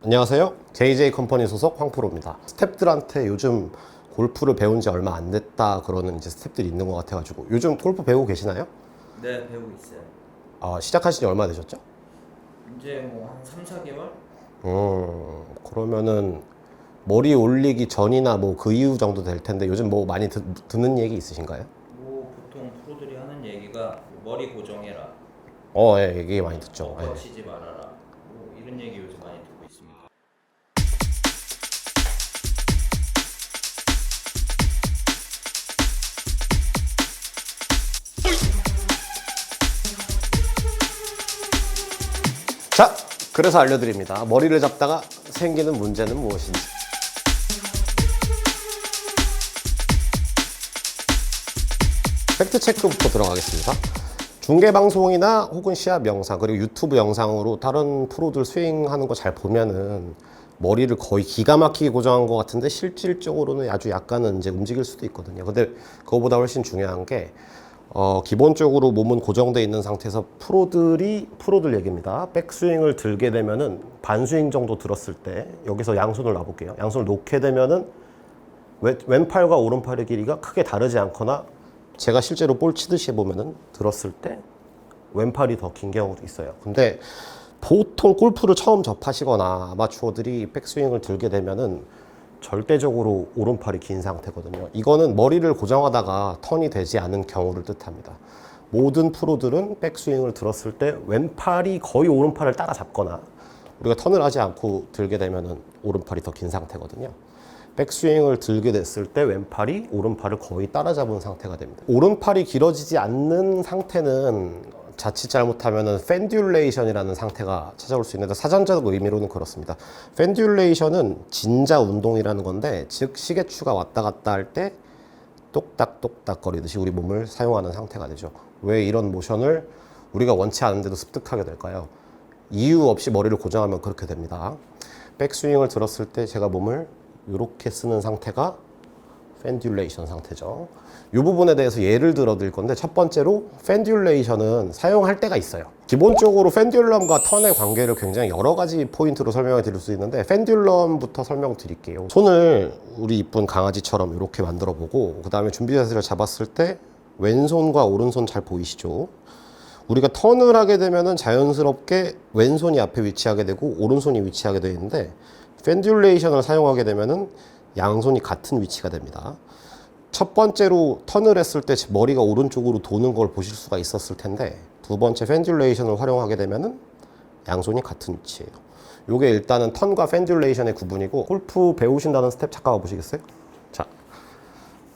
안녕하세요. JJ 컴퍼니 소속 황프로입니다. 스탭들한테 요즘 골프를 배운 지 얼마 안 됐다 그러는 이제 스탭들이 있는 것 같아가지고 요즘 골프 배우고 계시나요? 네, 배우고 있어요. 시작하신 지 얼마 되셨죠? 이제 뭐 한 3, 4개월? 그러면은 머리 올리기 전이나 뭐 그 이후 정도 될 텐데 요즘 뭐 많이 듣는 얘기 있으신가요? 뭐 보통 프로들이 하는 얘기가 머리 고정해라, 예, 얘기 많이 듣죠. 예. 쉬지 말아라, 뭐 이런 얘기 요즘 많이 듣고 있습니다. 자, 그래서 알려드립니다. 머리를 잡다가 생기는 문제는 무엇인지. 팩트체크부터 들어가겠습니다. 중계방송이나 혹은 시합 영상 그리고 유튜브 영상으로 다른 프로들 스윙하는 거 잘 보면은 머리를 거의 기가 막히게 고정한 것 같은데 실질적으로는 아주 약간은 이제 움직일 수도 있거든요. 근데 그거보다 훨씬 중요한 게 기본적으로 몸은 고정되어 있는 상태에서 프로들 얘기입니다. 백스윙을 들게 되면은 반스윙 정도 들었을 때 여기서 양손을 놔볼게요. 양손을 놓게 되면은 왼팔과 오른팔의 길이가 크게 다르지 않거나 제가 실제로 볼 치듯이 해보면은 들었을 때 왼팔이 더 긴 경우도 있어요. 근데 보통 골프를 처음 접하시거나 아마추어들이 백스윙을 들게 되면은 절대적으로 오른팔이 긴 상태거든요. 이거는 머리를 고정하다가 턴이 되지 않은 경우를 뜻합니다. 모든 프로들은 백스윙을 들었을 때 왼팔이 거의 오른팔을 따라잡거나 우리가 턴을 하지 않고 들게 되면은 오른팔이 더 긴 상태거든요. 백스윙을 들게 됐을 때 왼팔이 오른팔을 거의 따라잡은 상태가 됩니다. 오른팔이 길어지지 않는 상태는 자칫 잘못하면은 펜듈레이션이라는 상태가 찾아올 수 있는데 사전적 의미로는 그렇습니다. 펜듈레이션은 진자 운동이라는 건데 즉 시계추가 왔다 갔다 할 때 똑딱똑딱 거리듯이 우리 몸을 사용하는 상태가 되죠. 왜 이런 모션을 우리가 원치 않은데도 습득하게 될까요? 이유 없이 머리를 고정하면 그렇게 됩니다. 백스윙을 들었을 때 제가 몸을 이렇게 쓰는 상태가 펜듈레이션 상태죠. 이 부분에 대해서 예를 들어 드릴 건데 첫 번째로 펜듈레이션은 사용할 때가 있어요. 기본적으로 펜듈럼과 턴의 관계를 굉장히 여러 가지 포인트로 설명을 드릴 수 있는데 펜듈럼부터 설명드릴게요. 손을 우리 이쁜 강아지처럼 이렇게 만들어 보고 그 다음에 준비 자세를 잡았을 때 왼손과 오른손 잘 보이시죠? 우리가 턴을 하게 되면은 자연스럽게 왼손이 앞에 위치하게 되고 오른손이 위치하게 되어 있는데 펜듈레이션을 사용하게 되면은 양손이 같은 위치가 됩니다. 첫 번째로 턴을 했을 때 머리가 오른쪽으로 도는 걸 보실 수가 있었을 텐데 두 번째 펜듈레이션을 활용하게 되면은 양손이 같은 위치예요. 요게 일단은 턴과 펜듈레이션의 구분이고 골프 배우신다는 스텝 잠깐 와보시겠어요? 자,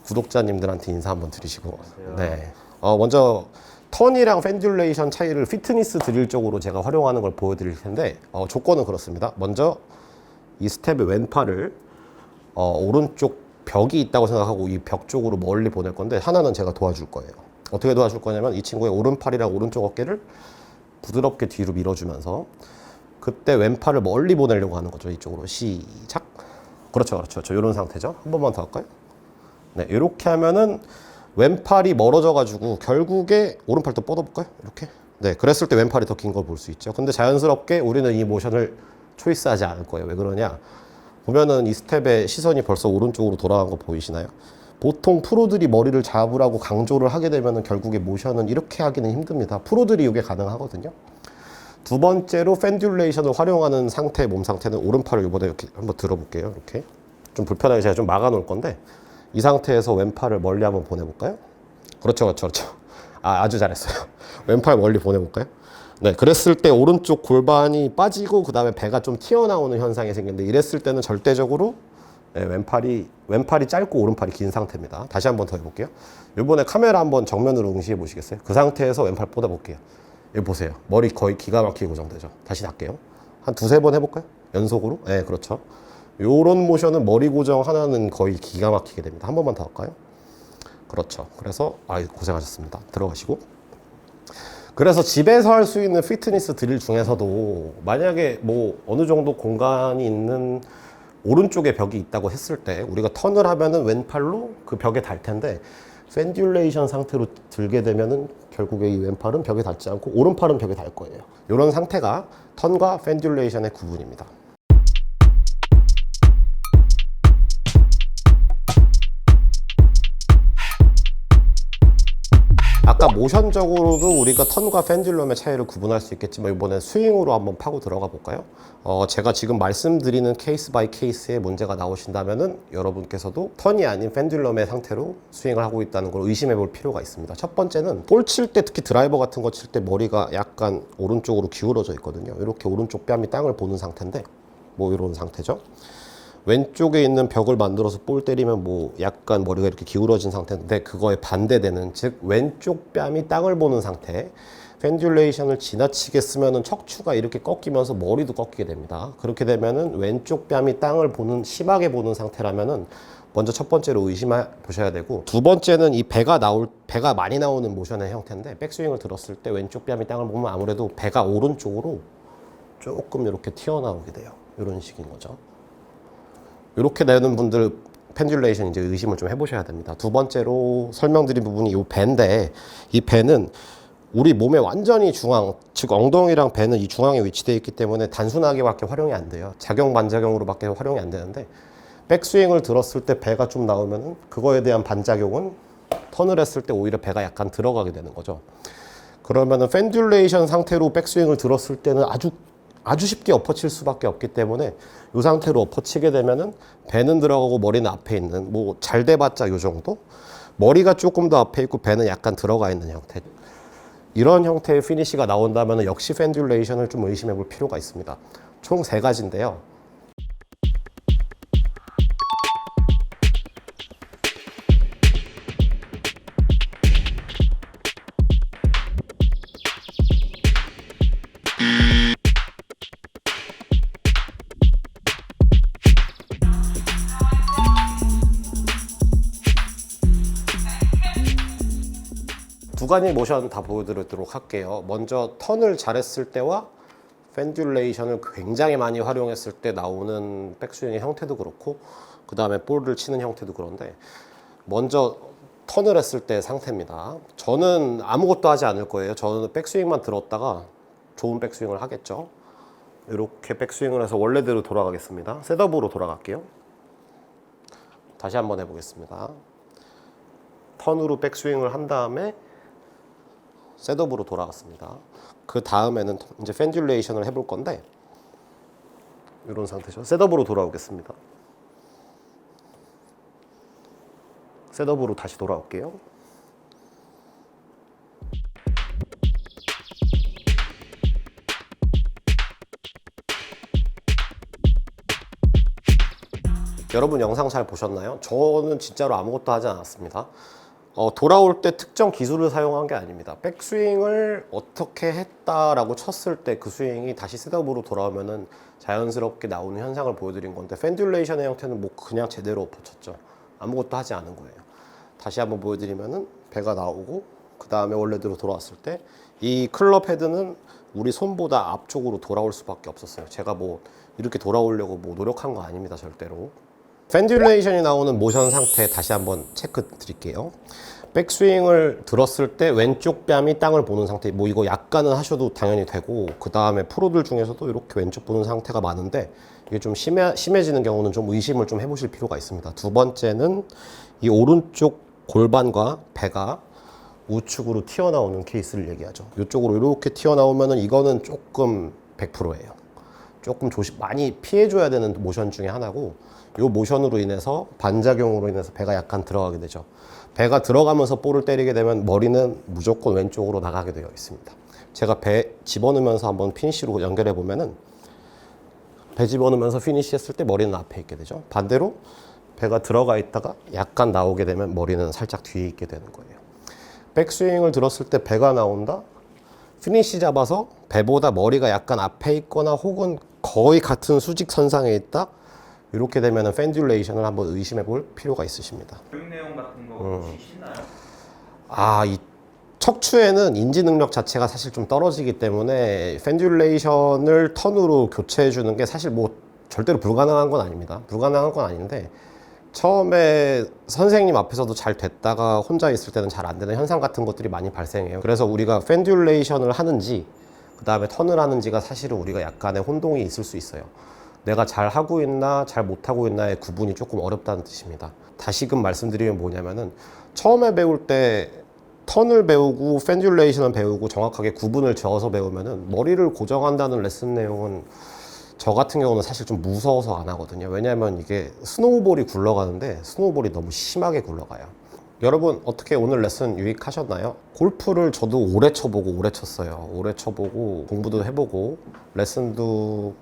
구독자님들한테 인사 한번 드리시고. 네. 먼저 턴이랑 펜듈레이션 차이를 피트니스 드릴 쪽으로 제가 활용하는 걸 보여드릴 텐데 조건은 그렇습니다. 먼저 이 스텝의 왼팔을 오른쪽 벽이 있다고 생각하고 이 벽 쪽으로 멀리 보낼 건데 하나는 제가 도와줄 거예요. 어떻게 도와줄 거냐면 이 친구의 오른팔이랑 오른쪽 어깨를 부드럽게 뒤로 밀어주면서 그때 왼팔을 멀리 보내려고 하는 거죠. 이쪽으로 시작. 그렇죠. 이런 상태죠. 한 번만 더 할까요? 네, 이렇게 하면은 왼팔이 멀어져 가지고 결국에 오른팔도 뻗어볼까요? 이렇게. 네, 그랬을 때 왼팔이 더 긴 걸 볼 수 있죠. 근데 자연스럽게 우리는 이 모션을 초이스하지 않을 거예요. 왜 그러냐? 보면은 이 스텝의 시선이 벌써 오른쪽으로 돌아간 거 보이시나요? 보통 프로들이 머리를 잡으라고 강조를 하게 되면은 결국에 모션은 이렇게 하기는 힘듭니다. 프로들이 이게 가능하거든요. 두 번째로 펜듈레이션을 활용하는 상태, 몸 상태는 오른팔을 이번에 이렇게 한번 들어볼게요. 이렇게 좀 불편하게 제가 좀 막아 놓을 건데 이 상태에서 왼팔을 멀리 한번 보내볼까요? 그렇죠. 아주 잘했어요. 왼팔 멀리 보내볼까요? 네, 그랬을 때 오른쪽 골반이 빠지고 그 다음에 배가 좀 튀어나오는 현상이 생기는데 이랬을 때는 절대적으로 왼팔이 짧고 오른팔이 긴 상태입니다. 다시 한번 더 해볼게요. 이번에 카메라 한번 정면으로 응시해 보시겠어요? 그 상태에서 왼팔 뻗어볼게요. 여기 보세요. 머리 거의 기가 막히게 고정되죠. 다시 할게요. 한 두세 번 해볼까요? 연속으로? 네, 그렇죠. 요런 모션은 머리 고정 하나는 거의 기가 막히게 됩니다. 한 번만 더 할까요? 그렇죠. 그래서 고생하셨습니다. 들어가시고. 그래서 집에서 할 수 있는 피트니스 드릴 중에서도 만약에 뭐 어느 정도 공간이 있는 오른쪽에 벽이 있다고 했을 때 우리가 턴을 하면은 왼팔로 그 벽에 달 텐데 펜듈레이션 상태로 들게 되면은 결국에 이 왼팔은 벽에 닿지 않고 오른팔은 벽에 닿을 거예요. 이런 상태가 턴과 펜듈레이션의 구분입니다. 모션적으로도 우리가 턴과 펜듈럼의 차이를 구분할 수 있겠지만 이번에 스윙으로 한번 파고 들어가 볼까요? 제가 지금 말씀드리는 케이스 바이 케이스에 문제가 나오신다면은 여러분께서도 턴이 아닌 펜듈럼의 상태로 스윙을 하고 있다는 걸 의심해 볼 필요가 있습니다. 첫 번째는 볼 칠 때, 특히 드라이버 같은 거 칠 때 머리가 약간 오른쪽으로 기울어져 있거든요. 이렇게 오른쪽 뺨이 땅을 보는 상태인데 뭐 이런 상태죠. 왼쪽에 있는 벽을 만들어서 볼 때리면 뭐 약간 머리가 이렇게 기울어진 상태인데 그거에 반대되는, 즉 왼쪽 뺨이 땅을 보는 상태, 펜듈레이션을 지나치게 쓰면은 척추가 이렇게 꺾이면서 머리도 꺾이게 됩니다. 그렇게 되면은 왼쪽 뺨이 땅을 보는, 심하게 보는 상태라면은 먼저 첫 번째로 의심해 보셔야 되고, 두 번째는 이 배가 많이 나오는 모션의 형태인데 백스윙을 들었을 때 왼쪽 뺨이 땅을 보면 아무래도 배가 오른쪽으로 조금 이렇게 튀어나오게 돼요. 이런 식인 거죠. 이렇게 되는 분들 펜듈레이션 이제 의심을 좀 해보셔야 됩니다. 두 번째로 설명드린 부분이 이 배인데, 이 배는 우리 몸의 완전히 중앙, 즉 엉덩이랑 배는 이 중앙에 위치되어 있기 때문에 단순하게밖에 활용이 안 돼요. 작용 반작용으로밖에 활용이 안 되는데, 백스윙을 들었을 때 배가 좀 나오면은 그거에 대한 반작용은 턴을 했을 때 오히려 배가 약간 들어가게 되는 거죠. 그러면은 펜듈레이션 상태로 백스윙을 들었을 때는 아주 쉽게 엎어칠 수밖에 없기 때문에 이 상태로 엎어치게 되면은 배는 들어가고 머리는 앞에 있는, 뭐 잘 돼봤자 이 정도? 머리가 조금 더 앞에 있고 배는 약간 들어가 있는 형태. 이런 형태의 피니시가 나온다면 역시 펜듈레이션을 좀 의심해 볼 필요가 있습니다. 총 3가지인데요. 두 가지 모션 다 보여드리도록 할게요. 먼저 턴을 잘했을 때와 펜듈레이션을 굉장히 많이 활용했을 때 나오는 백스윙의 형태도 그렇고, 그 다음에 볼을 치는 형태도 그런데, 먼저 턴을 했을 때 상태입니다. 저는 아무것도 하지 않을 거예요. 저는 백스윙만 들었다가 좋은 백스윙을 하겠죠. 이렇게 백스윙을 해서 원래대로 돌아가겠습니다. 셋업으로 돌아갈게요. 다시 한번 해보겠습니다. 턴으로 백스윙을 한 다음에 셋업으로 돌아갔습니다. 그 다음에는 이제 펜듈레이션을 해볼 건데, 이런 상태죠. 셋업으로 돌아오겠습니다. 셋업으로 다시 돌아올게요. 여러분 영상 잘 보셨나요? 저는 진짜로 아무것도 하지 않았습니다. 돌아올 때 특정 기술을 사용한 게 아닙니다. 백스윙을 어떻게 했다라고 쳤을 때 그 스윙이 다시 셋업으로 돌아오면은 자연스럽게 나오는 현상을 보여드린 건데, 펜듈레이션의 형태는 뭐 그냥 제대로 엎어쳤죠. 아무것도 하지 않은 거예요. 다시 한번 보여드리면은 배가 나오고, 그 다음에 원래대로 돌아왔을 때 이 클럽 헤드는 우리 손보다 앞쪽으로 돌아올 수밖에 없었어요. 제가 뭐 이렇게 돌아오려고 뭐 노력한 거 아닙니다, 절대로. 펜듈레이션이 나오는 모션 상태 다시 한번 체크 드릴게요. 백스윙을 들었을 때 왼쪽 뺨이 땅을 보는 상태, 뭐 이거 약간은 하셔도 당연히 되고, 그 다음에 프로들 중에서도 이렇게 왼쪽 보는 상태가 많은데 이게 좀 심해지는 경우는 좀 의심을 좀 해보실 필요가 있습니다. 두 번째는 이 오른쪽 골반과 배가 우측으로 튀어나오는 케이스를 얘기하죠. 이쪽으로 이렇게 튀어나오면은 이거는 조금 100%예요. 조금 많이 피해줘야 되는 모션 중에 하나고, 이 모션으로 인해서 반작용으로 인해서 배가 약간 들어가게 되죠. 배가 들어가면서 볼을 때리게 되면 머리는 무조건 왼쪽으로 나가게 되어 있습니다. 제가 배 집어넣으면서 한번 피니시로 연결해 보면은, 배 집어넣으면서 피니시 했을 때 머리는 앞에 있게 되죠. 반대로 배가 들어가 있다가 약간 나오게 되면 머리는 살짝 뒤에 있게 되는 거예요. 백스윙을 들었을 때 배가 나온다? 피니시 잡아서 배보다 머리가 약간 앞에 있거나 혹은 거의 같은 수직선상에 있다? 이렇게 되면 펜듈레이션을 한번 의심해 볼 필요가 있으십니다. 교육 내용 같은 거 혹시 있나요? 이 척추에는 인지 능력 자체가 사실 좀 떨어지기 때문에 펜듈레이션을 턴으로 교체해 주는 게 사실 뭐 절대로 불가능한 건 아닙니다. 불가능한 건 아닌데, 처음에 선생님 앞에서도 잘 됐다가 혼자 있을 때는 잘 안 되는 현상 같은 것들이 많이 발생해요. 그래서 우리가 펜듈레이션을 하는지 그 다음에 턴을 하는지가 사실은 우리가 약간의 혼동이 있을 수 있어요. 내가 잘 하고 있나 잘 못하고 있나의 구분이 조금 어렵다는 뜻입니다. 다시금 말씀드리면 뭐냐면은, 처음에 배울 때 턴을 배우고 펜듈레이션을 배우고 정확하게 구분을 지어서 배우면은 머리를 고정한다는 레슨 내용은 저 같은 경우는 사실 좀 무서워서 안 하거든요. 왜냐하면 이게 스노우볼이 굴러가는데 스노우볼이 너무 심하게 굴러가요. 여러분 어떻게 오늘 레슨 유익하셨나요? 골프를 저도 오래 쳐보고 오래 쳤어요. 오래 쳐보고 공부도 해보고 레슨도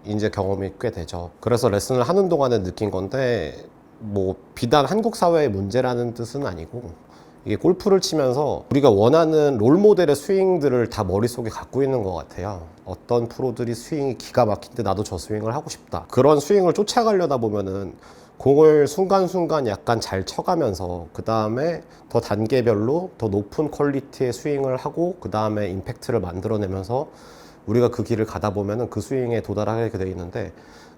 이제 경험이 꽤 되죠. 그래서 레슨을 하는 동안에 느낀 건데 뭐 비단 한국 사회의 문제라는 뜻은 아니고 이게 골프를 치면서 우리가 원하는 롤모델의 스윙들을 다 머릿속에 갖고 있는 것 같아요. 어떤 프로들이 스윙이 기가 막힌데 나도 저 스윙을 하고 싶다. 그런 스윙을 쫓아가려다 보면은 공을 순간순간 약간 잘 쳐가면서 그 다음에 더 단계별로 더 높은 퀄리티의 스윙을 하고 그 다음에 임팩트를 만들어내면서 우리가 그 길을 가다 보면은 그 스윙에 도달하게 돼 있는데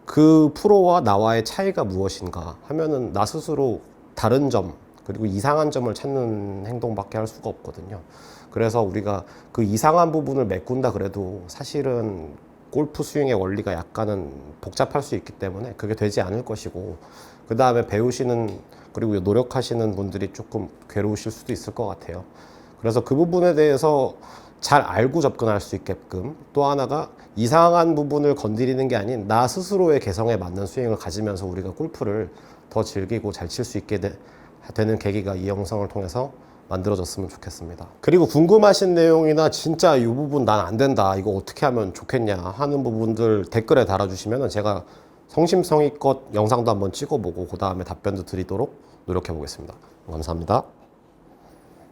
그 프로와 나와의 차이가 무엇인가 하면은 나 스스로 다른 점 그리고 이상한 점을 찾는 행동밖에 할 수가 없거든요. 그래서 우리가 그 이상한 부분을 메꾼다 그래도 사실은 골프 스윙의 원리가 약간은 복잡할 수 있기 때문에 그게 되지 않을 것이고 그 다음에 배우시는 그리고 노력하시는 분들이 조금 괴로우실 수도 있을 것 같아요. 그래서 그 부분에 대해서 잘 알고 접근할 수 있게끔 또 하나가 이상한 부분을 건드리는 게 아닌 나 스스로의 개성에 맞는 스윙을 가지면서 우리가 골프를 더 즐기고 잘 칠 수 있게 되는 계기가 이 영상을 통해서 만들어졌으면 좋겠습니다. 그리고 궁금하신 내용이나 진짜 이 부분 난 안 된다 이거 어떻게 하면 좋겠냐 하는 부분들 댓글에 달아주시면 제가 성심성의껏 영상도 한번 찍어보고 그 다음에 답변도 드리도록 노력해 보겠습니다. 감사합니다.